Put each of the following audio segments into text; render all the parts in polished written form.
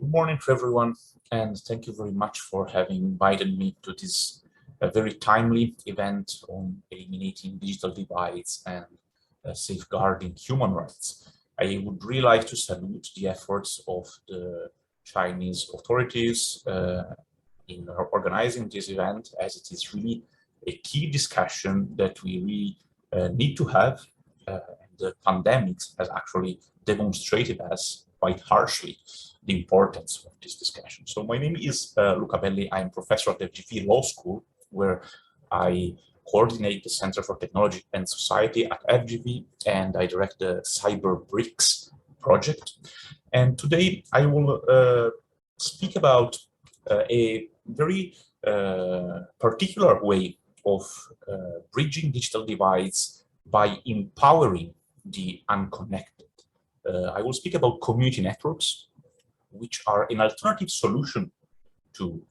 Good morning to everyone, and thank you very much for having invited me to this very timely event on eliminating digital divides and safeguarding human rights. I would really like to salute the efforts of the Chinese authorities in organizing this event, as it is really a key discussion that we really need to have. The pandemic has actually demonstrated us quite harshly the importance of this discussion. So my name is Luca Belli. I'm professor at the FGV Law School, where I coordinate the Center for Technology and Society at FGV, and I direct the CyberBRICS project. And today I will speak about a very particular way of bridging digital divides by empowering the unconnected. I will speak about community networks, which are an alternative solution to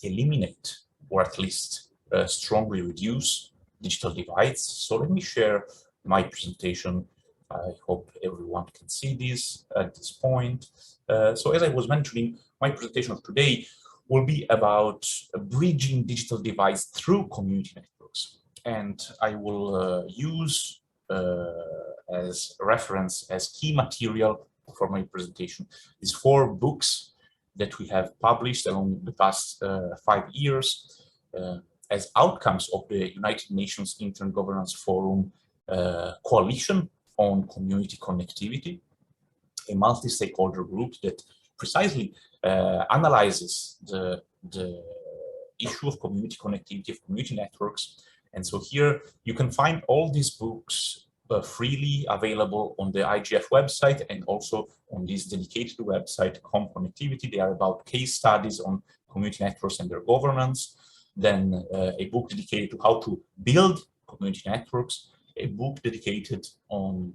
eliminate, or at least strongly reduce, digital divides. So let me share my presentation. I hope everyone can see this at this point. So as I was mentioning, my presentation of today will be about bridging digital divides through community networks. And I will use as reference, as key material for my presentation, these 4 books that we have published along the past 5 years as outcomes of the United Nations Intergovernance Forum Coalition on Community Connectivity, a multi-stakeholder group that precisely analyzes the issue of community connectivity, of community networks. And so here you can find all these books freely available on the IGF website and also on this dedicated website, Connectivity. They are about case studies on community networks and their governance. Then a book dedicated to how to build community networks, a book dedicated on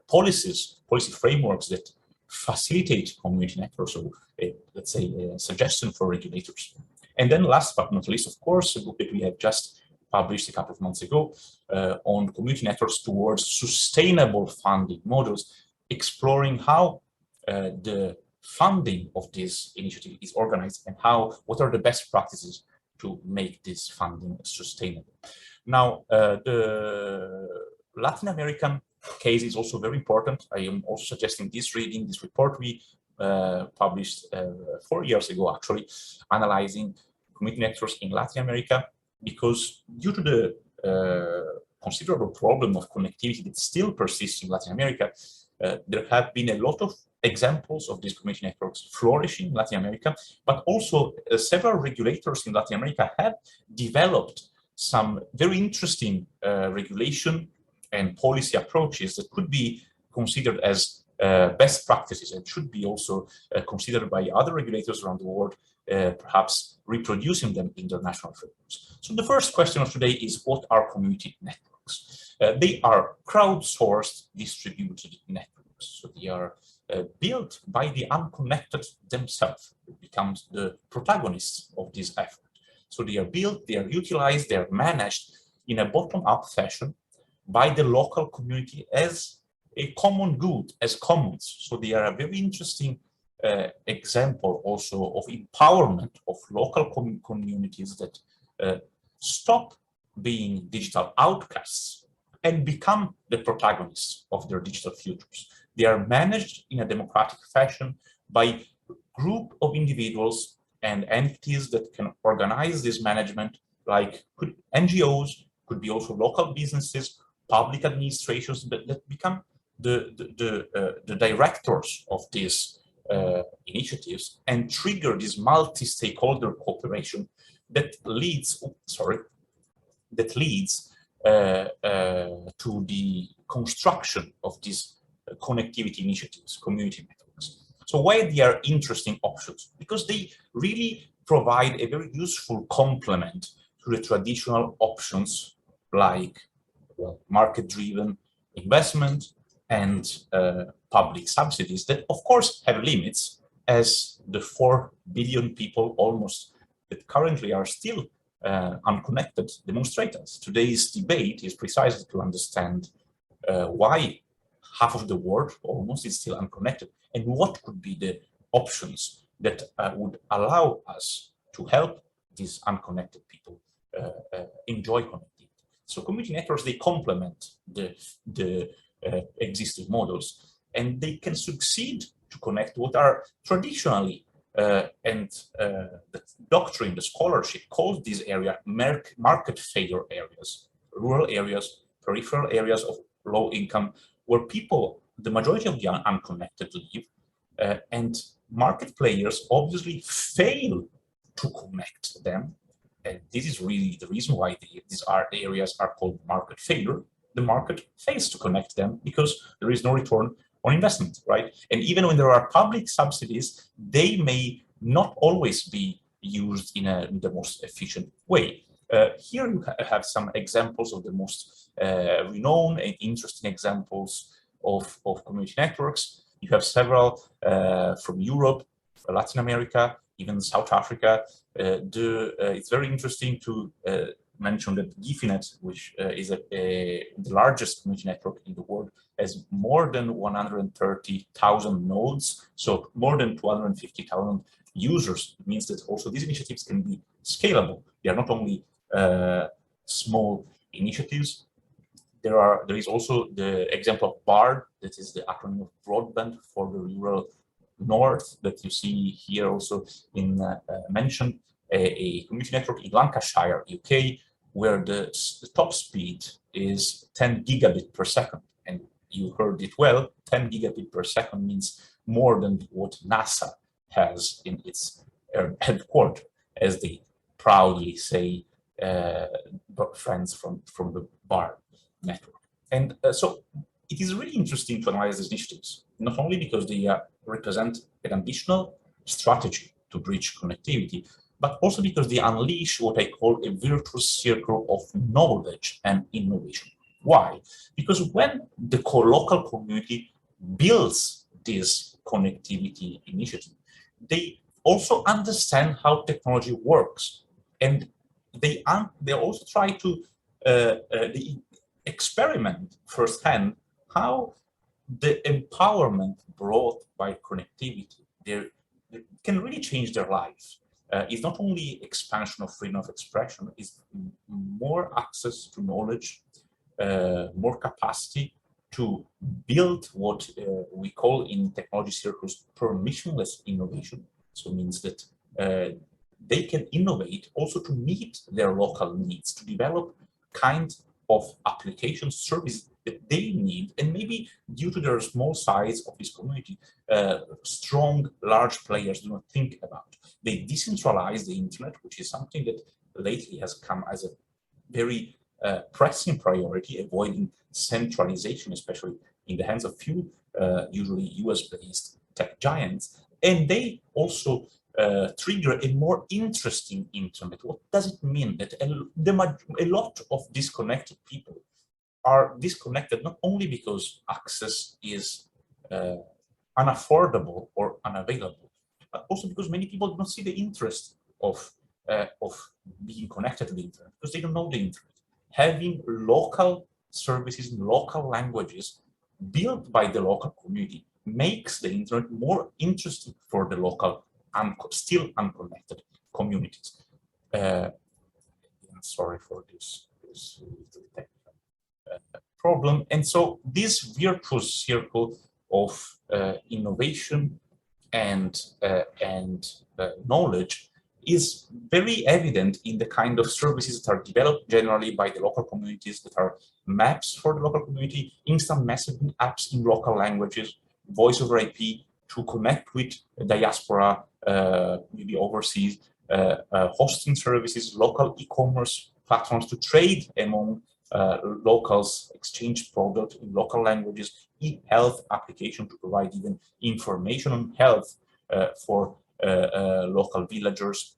policy frameworks that facilitate community networks, so let's say a suggestion for regulators. And then last but not least, of course, a book that we have just published a couple of months ago on community networks towards sustainable funding models, exploring how the funding of this initiative is organized and what are the best practices to make this funding sustainable. Now, the Latin American case is also very important. I am also suggesting this report we published 4 years ago, actually, analyzing community networks in Latin America, because due to the considerable problem of connectivity that still persists in Latin America, there have been a lot of examples of these community networks flourishing in Latin America, but also several regulators in Latin America have developed some very interesting regulation and policy approaches that could be considered as best practices and should be also considered by other regulators around the world, perhaps reproducing them in their national frameworks. So the first question of today is, what are community networks? They are crowdsourced distributed networks. So they are built by the unconnected themselves, who becomes the protagonists of this effort. So they are built, they are utilized, they are managed in a bottom-up fashion by the local community as a common good, as commons. So they are a very interesting example also of empowerment of local communities that stop being digital outcasts and become the protagonists of their digital futures. They are managed in a democratic fashion by a group of individuals and entities that can organize this management, like NGOs, could be also local businesses, public administrations that become the directors of these initiatives and trigger this multi-stakeholder cooperation that leads, to the construction of these connectivity initiatives, community networks. So why they are interesting options? Because they really provide a very useful complement to the traditional options like market-driven investment and public subsidies that, of course, have limits, as the 4 billion people almost that currently are still unconnected demonstrate us. Today's debate is precisely to understand why half of the world almost is still unconnected. And what could be the options that would allow us to help these unconnected people enjoy connectivity? So community networks, they complement the existing models, and they can succeed to connect what are traditionally and the doctrine, the scholarship calls these areas market failure areas, rural areas, peripheral areas of low income, where people, the majority of the unconnected live, and market players obviously fail to connect them. And this is really the reason why these areas are called market failure. The market fails to connect them because there is no return on investment, right? And even when there are public subsidies, they may not always be used in the most efficient way. Here you have some examples of the most renowned and interesting examples of community networks. You have several from Europe, Latin America, even South Africa. It's very interesting to mention that Gifinet, which is the largest community network in the world, has more than 130,000 nodes, so more than 250,000 users. It means that also these initiatives can be scalable. They are not only small initiatives. There is also the example of BARD, that is the acronym of Broadband for the Rural North, that you see here also in mentioned, a community network in Lancashire, UK, where the top speed is 10 gigabit per second. And you heard it well, 10 gigabit per second means more than what NASA has in its headquarters, as they proudly say, friends from the BARD network. And so it is really interesting to analyze these initiatives, not only because they represent an additional strategy to bridge connectivity, but also because they unleash what I call a virtuous circle of knowledge and innovation. Why? Because when the local community builds this connectivity initiative, they also understand how technology works, and they also try to they experiment firsthand how the empowerment brought by connectivity can really change their lives. It's not only expansion of freedom of expression, it's more access to knowledge, more capacity to build what we call in technology circles permissionless innovation. So it means that they can innovate also to meet their local needs, to develop kind of application service that they need, and maybe due to their small size of this community, strong, large players do not think about. They decentralize the internet, which is something that lately has come as a very pressing priority, avoiding centralization, especially in the hands of few, usually US-based tech giants. And they also trigger a more interesting internet. What does it mean? That a lot of disconnected people are disconnected not only because access is unaffordable or unavailable, but also because many people do not see the interest of being connected to the internet, because they don't know the internet. Having local services in local languages built by the local community makes the internet more interesting for the local still unconnected communities. Sorry for this technical problem. And so this virtuous circle of innovation and knowledge is very evident in the kind of services that are developed generally by the local communities, that are maps for the local community, instant messaging apps in local languages, voice over IP to connect with diaspora, maybe overseas, hosting services, local e-commerce platforms to trade among locals, exchange products in local languages, e-health application to provide even information on health for local villagers.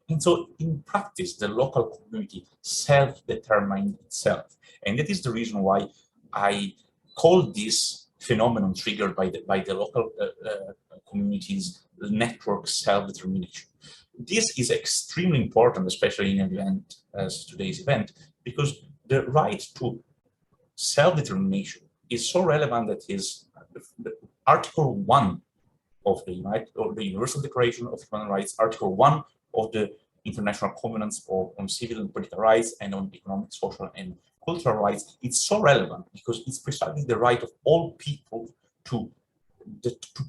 And so in practice, the local community self-determines itself. And that is the reason why I call this phenomenon triggered by the local communities network self-determination. This is extremely important, especially in an event as today's event, because the right to self-determination is so relevant that the Article 1 of the Universal Declaration of Human Rights, Article 1 of the International Covenants on Civil and Political Rights and on Economic, Social, and Cultural Rights, it's so relevant because it's precisely the right of all people to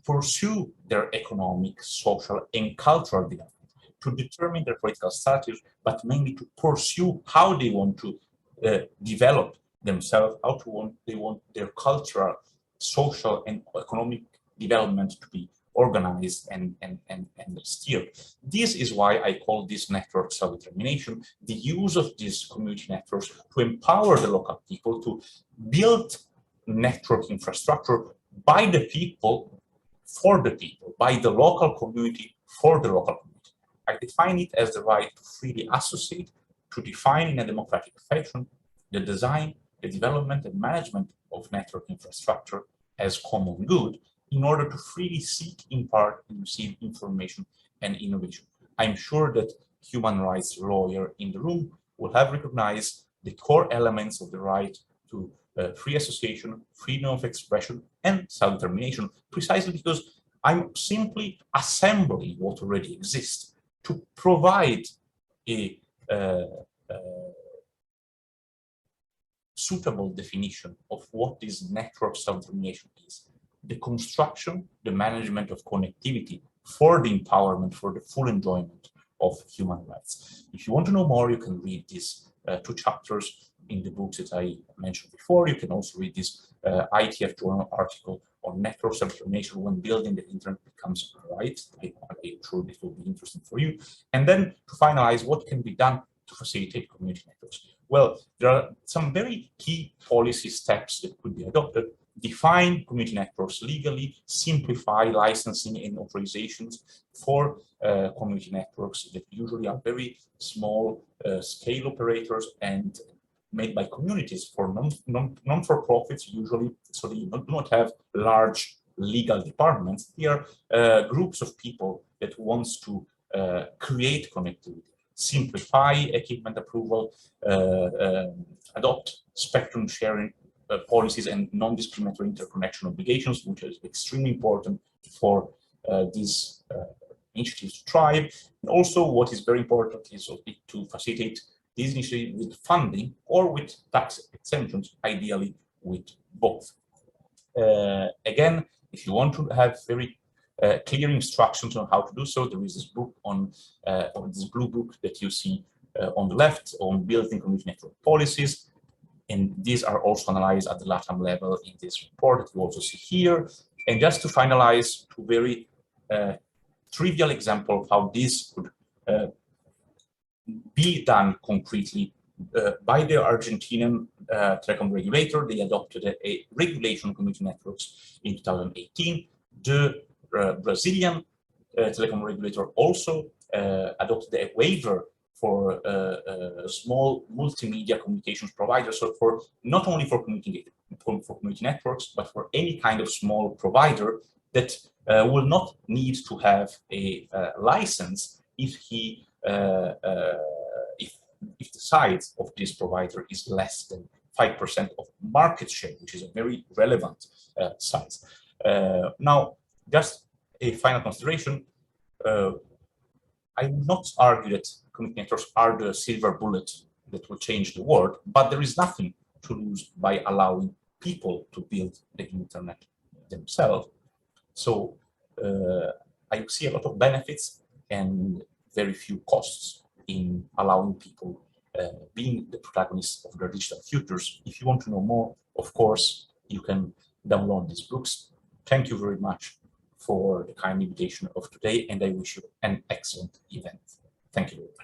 pursue their economic, social, and cultural development, to determine their political status, but mainly to pursue how they want to develop themselves, they want their cultural, social, and economic development to be organized and steered. This is why I call this network self-determination, the use of these community networks to empower the local people to build network infrastructure by the people, for the people, by the local community, for the local community. I define it as the right to freely associate, to define in a democratic fashion the design, the development, and management of network infrastructure as common good, in order to freely seek, impart, and receive information and innovation. I'm sure that human rights lawyer in the room will have recognized the core elements of the right to free association, freedom of expression, and self-determination, precisely because I'm simply assembling what already exists to provide a suitable definition of what this network self-determination is. The construction, the management of connectivity for the empowerment, for the full enjoyment of human rights. If you want to know more, you can read these 2 chapters in the books that I mentioned before. You can also read this IETF journal article on network self-determination when building the internet becomes right. I'm sure this will be interesting for you. And then to finalize, what can be done to facilitate community networks? Well, there are some very key policy steps that could be adopted. Define community networks legally, simplify licensing and authorizations for community networks that usually are very small scale operators and made by communities for non-for-profits usually, so they do not have large legal departments. They are groups of people that wants to create connectivity, simplify equipment approval, adopt spectrum sharing policies and non-discriminatory interconnection obligations, which is extremely important for these initiatives to thrive. And also, what is very important is to facilitate these initiatives with funding or with tax exemptions, ideally with both. Again, if you want to have very clear instructions on how to do so, there is this book on this blue book that you see on the left on building community network policies. And these are also analyzed at the LATAM level in this report that you also see here. And just to finalize, two very trivial example of how this could be done concretely by the Argentinian telecom regulator. They adopted a regulation on community networks in 2018. The Brazilian telecom regulator also adopted a waiver for small multimedia communications providers, so for not only for community networks, but for any kind of small provider that will not need to have a license if if the size of this provider is less than 5% of market share, which is a very relevant size. Now, just a final consideration. I would not argue that community networks are the silver bullet that will change the world, but there is nothing to lose by allowing people to build the internet themselves. So I see a lot of benefits and very few costs in allowing people being the protagonists of their digital futures. If you want to know more, of course, you can download these books. Thank you very much for the kind invitation of today, and I wish you an excellent event. Thank you very much.